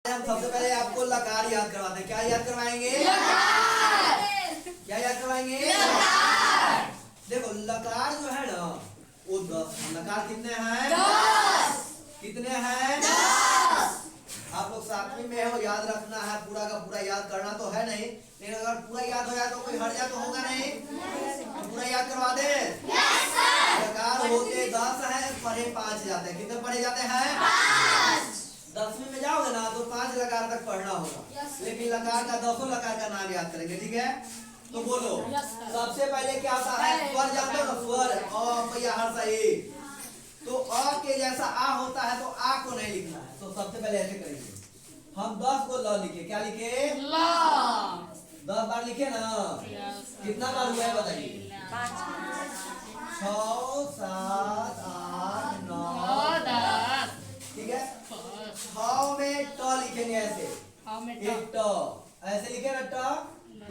हम सबसे पहले आपको लकार याद करवाते हैं। क्या याद करवाएंगे? क्या याद करवाएंगे? देखो लकार जो है ना वो 10। लकार कितने हैं? 10। कितने हैं? 10। आप लोग सातवीं में हो, याद रखना है, पूरा का पूरा याद करना तो है नहीं, लेकिन अगर पूरा याद हो जाए तो कोई हट जाए तो होगा नहीं। तो पूरा याद करवा दे। लकार होते 10 है, पढ़े 5 जाते हैं। कितने पढ़े जाते हैं? 5। 10वीं में जाओगे ना तो 5 लकार तक पढ़ना होगा, लेकिन लकार का 10 लकार का नाम याद करेंगे। ठीक है, तो बोलो सबसे पहले क्या आता है? स्वर जानते हो ना? स्वर अ पैया हर्ष ए। तो अ के जैसा आ होता है तो आ को नहीं लिखना है। तो सबसे पहले ऐसे करेंगे, हम 10 को ल लिखे। क्या लिखे? ल। 10 बार लिखे ना? कितना बार हुआ है बताइए? 5। 6 7 8 9 10। ठीक है, 6 में ट लिखेंगे ऐसे। एक ट ऐसे लिखे ना ट,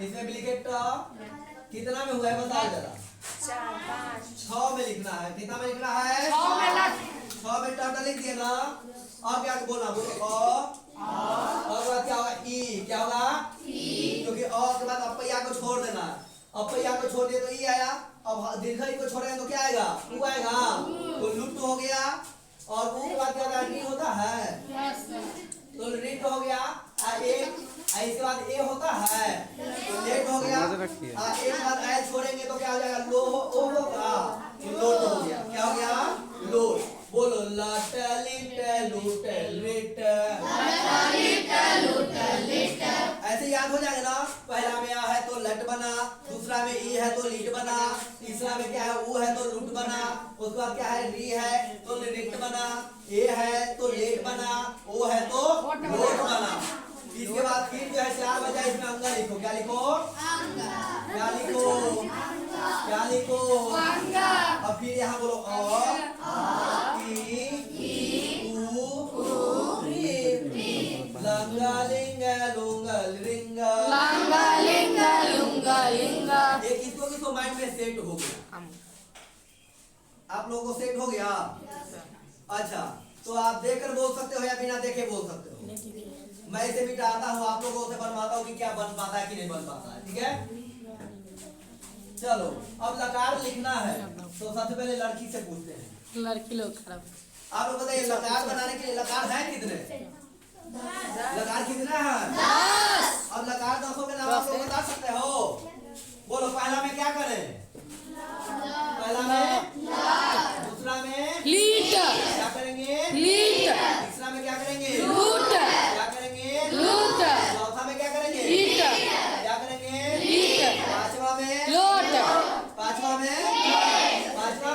इसमें भी लिखे ट। कितना में हुआ है बताओ जरा? 4 5 6 में लिखना है। कितना में लिखना है? 6 में ट लिख दिए ना। अब क्या बोलना? बोलो अ। और क्या होगा? ई। क्या होगा? ई। क्योंकि अ के बाद अपैया को छोड़ देना है। अपैया को छोड़ दिए तो ई आया। अब दीर्घई को छोड़ेंगे तो क्या आएगा? उ आएगा। तो लुप्त हो गया। और उ के बाद क्या होता है? री होता है तो रिट हो गया। इसके बाद ए होता है तो लेट हो गया। एक बार ए छोड़ेंगे तो क्या हो जाएगा? लो ओ होगा तो लोट हो गया। क्या हो गया? लोट। बोलो लट लिट लूट लिट। ऐसे याद हो जाएगा ना? पहला में आ है तो लट बना, दूसरा में ई है तो लीट बना, तीसरा में क्या है? ऊ है तो लुट बना, उसके बाद क्या है? री है तो लिट बना, ए है तो लेट बना, ओ है तो लोट बना। इसके बाद फिर जो है 4 बजा, इसमें अंगा लिखो। क्या लिखो? क्या लिखो? क्या लिखो? अब फिर यहाँ बोलो अ ई उ री। लंगा लिंगा लुंगा लिंगा। एक इसको माइंड में सेट हो गया। आप लोगों को सेट हो गया? अच्छा, तो आप देखकर बोल सकते हो या बिना देखे बोल सकते हो? मैं इसे मिटाता हूँ, आप लोगों से बनवाता हूँ कि क्या बन पाता है कि नहीं बन पाता है। ठीक है, चलो अब लकार लिखना है तो सबसे पहले लड़की से पूछते हैं। लड़की लोग खराब। आप लोग बताइए लकार बनाने के लिए लकार है कितने? लकार कितने हैं? 10। अब लकार 10 के नाम आप लोग बता सकते हो? बोलो पहला में क्या करें? पहला में दूसरा में लीट। क्या करेंगे? लीट। तीसरा में क्या करेंगे? लूट। क्या करेंगे? लूट। चौथा में क्या करेंगे? लीट। क्या करेंगे? लीट। पांचवा में लोट। पांचवा में पांचवा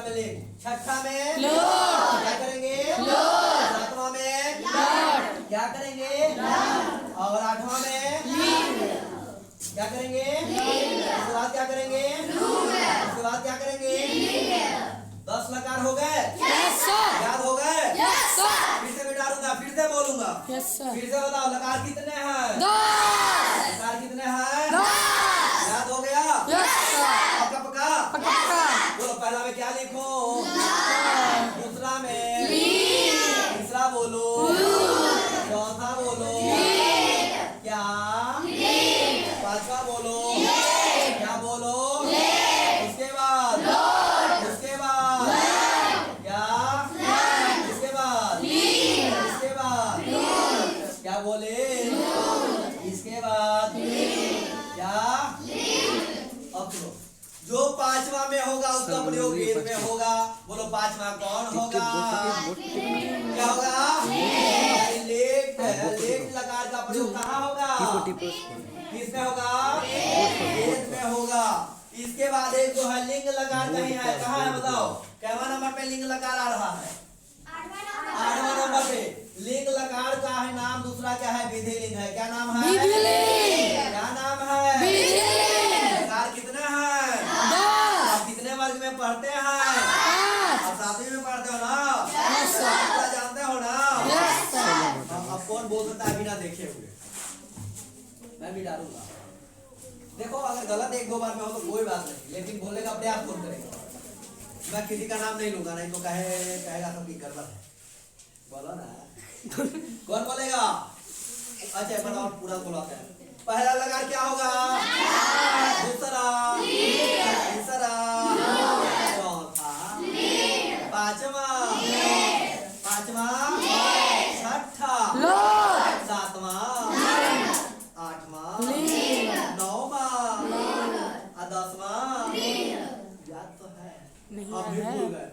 में लेट। छठा में लोट। क्या करेंगे? लोट। सातवां में लोट। क्या करेंगे? और 8वां में क्या करेंगे? उसके बाद क्या करेंगे? उसके बाद क्या करेंगे? 10 लकार हो गए? याद हो गए? फिर से मिटा दूंगा, फिर से बोलूंगा। फिर से बताओ लकार कितने हैं? 10। लकार कितने हैं? 10। याद हो गया? पक्का पक्का? बोलो पहला में क्या लिखो? दूसरा में तीसरा बोलो, चौथा बोलो क्या? पांचवा बोलो क्या? बोलो उसके बाद क्या? इसके बाद क्या बोले? इसके बाद क्या? अब सुनो, जो 5वां में होगा उसका प्रयोग वेद में होगा। बोलो 5वां कौन होगा? क्या होगा? लेट। लेट लकार का प्रयोग कहाँ होगा? किसमें होगा? वेद में होगा। इसके बाद एक जो है लिंग लकार कहीं है, कहाँ है बताओ? कैवा नंबर पे लिंग लकार आ रहा है? 8वां नंबर पे। लिंग लकार का है नाम दूसरा क्या है? विधि लिंग है। क्या नाम है? क्या नाम है? लकार कितने हैं? 10। आप कितने वर्ग में पढ़ते हैं? 5। 7वीं में पढ़ते हो ना? जानते हो ना? अब कौन बोल सकता है बिना देखे हुए? मैं भी डालूंगा। देखो अगर गलत 1-2 बार में हो तो कोई बात नहीं, लेकिन बोलने का प्रयास कौन करेगा? मैं किसी का नाम नहीं लूंगा, नहीं तो कहेगा सब की गड़बड़ है। बोलो ना। कौन बोलेगा? अच्छा फटाफट पूरा बोलाते हैं। पहला लकार क्या होगा? दूसरा, तीसरा, चौथा, पांचवा, छठा, सातवां, आठवां, नौवां, 10वां। याद तो है, अब भी भूल गए।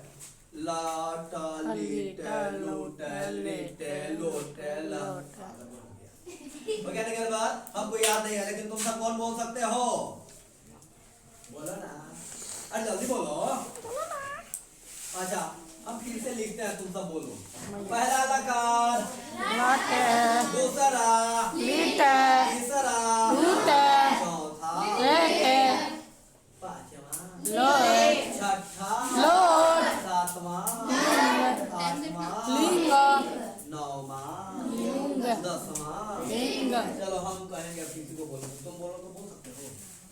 लाटा लीटे लूटे लीटे लोटे लाटा। वो कहने के बाद हमको याद नहीं है, लेकिन तुम सब कौन बोल सकते हो? बोलो ना, अरे जल्दी बोलो। अच्छा हम फिर से लिखते हैं, तुम सब बोलो। पहला लकार, दूसरा, तीसरा, चौथा, पांचवा, छठा, सातवां, आठवां, नौवां, 10वां। चलो हम कहेंगे, अब किसी को बोलो, तुम बोलो तो बोल सकते हो।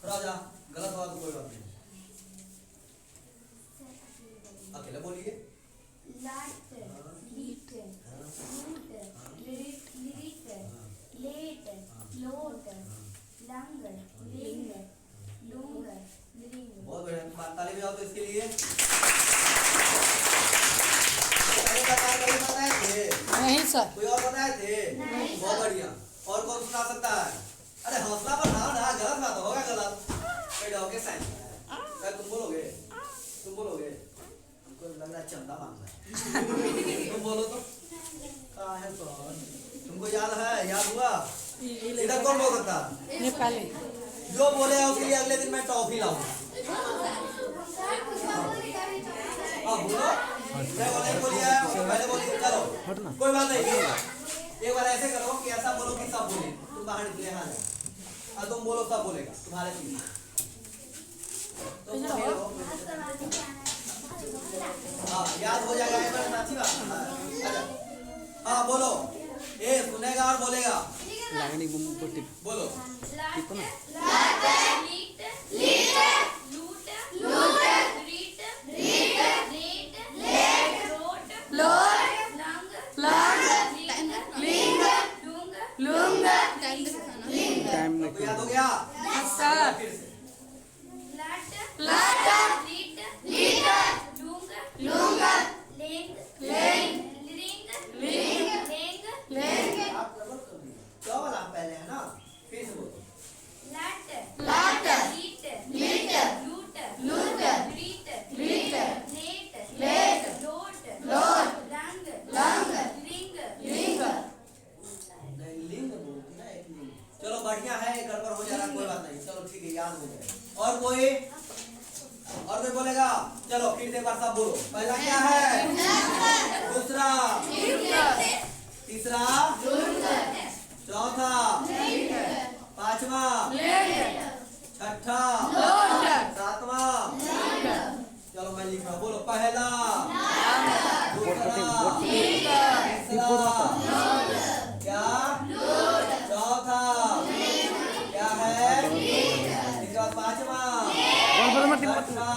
राजा गलत बात कोई बात नहीं, अकेले बोलिए। लाट, लीट, लूट, लिरिट, लेट, लोट, लंग, लिंग, लुंग, लिंग। बहुत बढ़िया, ताली बजाओ तो इसके लिए। पहले बताए थे? नहीं सर। कोई और बताए थे? बहुत बढ़िया। और कौन सुना सकता है? अरे हौसला बढ़ाओ ना, गलत बात होगा गलत। बैठोगे साइन, तुम बोलोगे? तुम बोलोगे? हमको लग रहा है चंदा मांग रहा है। तुम बोलो तो। कहाँ है सर? तुमको याद है? याद हुआ? इधर कौन बोल सकता? नेपाली। जो बोले उसके लिए अगले दिन मैं टॉफी लाऊंगा। अब बोलो, मैं बोले बोलिए, पहले बोलिए। चलो कोई बात नहीं, एक बार ऐसे करो कि ऐसा बोलो कि सब बोले। तुम बाहर निकले, हाँ और तुम बोलो, सब बोलेगा तुम्हारे पीछे। हाँ याद हो जाएगा, एक बार अच्छी बात है। हाँ बोलो, ए सुनेगा और बोलेगा। बोलो। याद हो गया? फिर से। क्या वाला पहले है ना? फिर से बोलो। चलो बढ़िया है, गड़बड़ हो जा रहा, कोई बात नहीं। चलो ठीक है, याद हो गया। और कोई बोलेगा? चलो फिर से एक बार सब बोलो। पहला क्या है? दूसरा, तीसरा, चौथा, पांचवा, छठा, सातवां। चलो मैं लिख रहा हूँ, बोलो। पहला, दूसरा, तीसरा, क्या? चौथा क्या है? इसके बाद पांचवा, छठा,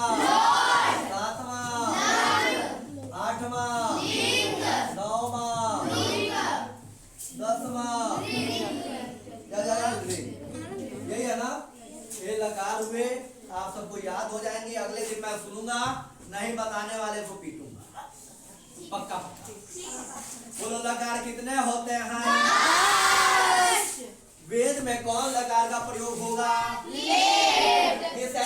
सातवां, आठवां, नौवां, 10वां। यही है ना? ये लकार हुए, आप सबको याद हो जाएंगे। अगले दिन मैं सुनूंगा, नहीं बताने वाले को पीटूंगा, पक्का पक्का। बोलो लकार कितने होते हैं? वेद में कौन लकार का प्रयोग होगा? इसका?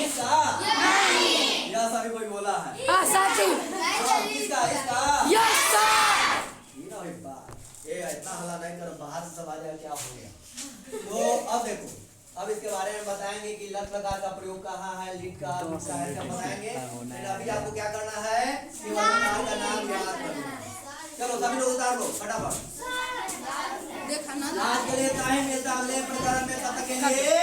इसका? यह सभी कोई बोला है? इसका? ये इतना हल्ला नहीं करो, बाहर से सब आ जाए, क्या हो गया? तो अब देखो, अब इसके बारे में बताएंगे कि लट लकार का प्रयोग कहाँ है, लिट का बताएंगे। अभी आपको क्या करना है कि लकार का नाम याद करना है। चलो सभी लोग उतार लो फटाफट। आज के लिए टाइम मिलता है अगले प्रकरण में, तब तक के लिए